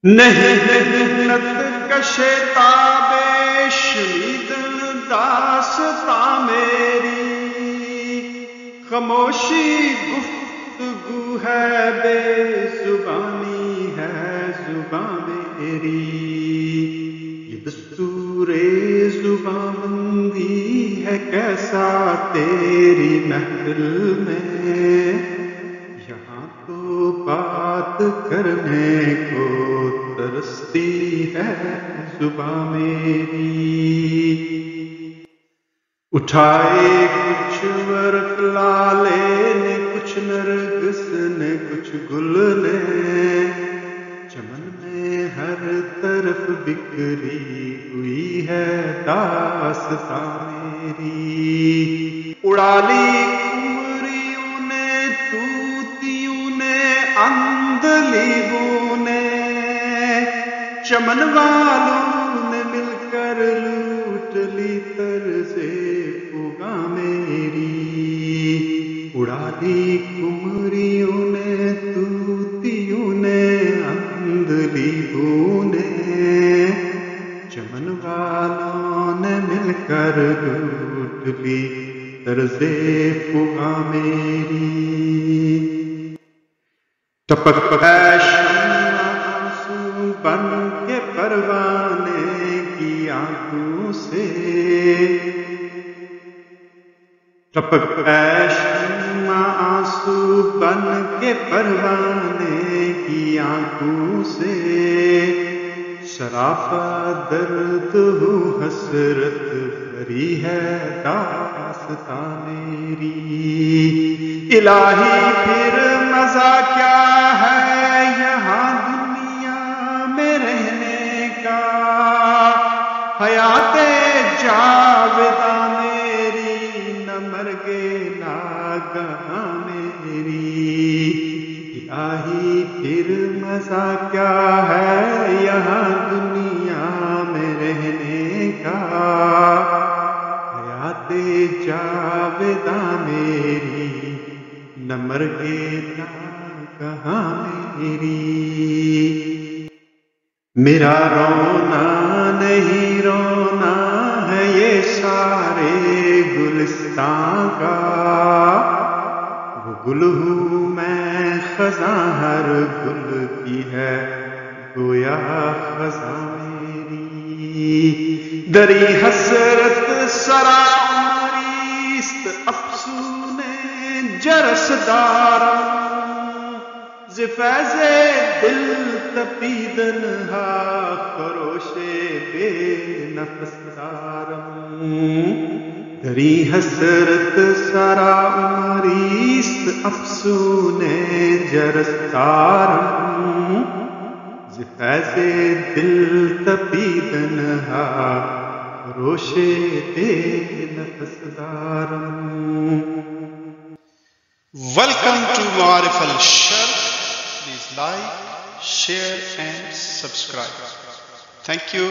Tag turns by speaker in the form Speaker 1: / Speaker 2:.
Speaker 1: نہیں محنت کشے تابے شنیدن داستاں میری، خاموشی گفتگو ہے، بے زبانی ہے زباں میری، یہ دستور زباں بندی ہے کیسا تیری محفل میں، یہاں تو بات کرنے کو ترستی ہے زباں میری، اٹھائے کچھ ورق لالے نے، کچھ نرگس نے، کچھ گل نے، چمن میں ہر طرف بکھری ہوئی ہے داستاں میری، اڑا لی کمریوں نے، طوطیوں نے، اندلیبوں نے، چمن والوں نے مل کر لوٹ لی طرز فغاں میری، اڑا لی کمریوں نے، طوطیوں نے، اندلیبوں نے، چمن والوں نے مل کر لوٹ لی طرز فغاں میری، ٹپک ہے شمع آنسو بن کے پروانے کی آنکھوں سے، ٹپک ہے شمع آنسو بن کے پروانے کی آنکھوں سے، سراپا درد ہوں حسرت بھری ہے داستاں میری، الہی پھر مزہ کیا ہے یہاں دنیا میں رہنے کا، حیات جاوداں میری نہ مرگے ناگہاں میری، الہی پھر مزہ کیا ہے یہاں دنیا میں رہنے کا، حیات جاوداں میری نہ مرگے ناگہاں میری، میرا رونا نہیں رونا ہے یہ سارے گلستاں کا، وہ گل ہوں میں خزاں ہر گل کی ہے گویا خزاں میری، دری حسرت سرا عمریست افسون جرس دارم، ز فیض دل تپیدن ہا خروش بے نفس دارم، دری حسرت سرا عمریست افسون جرس دارم، ز فیض دل تپیدن ہا خروش بے نفس دارم.
Speaker 2: Welcome to Ma'arif al-Sharq. Please like, share and subscribe. Thank you.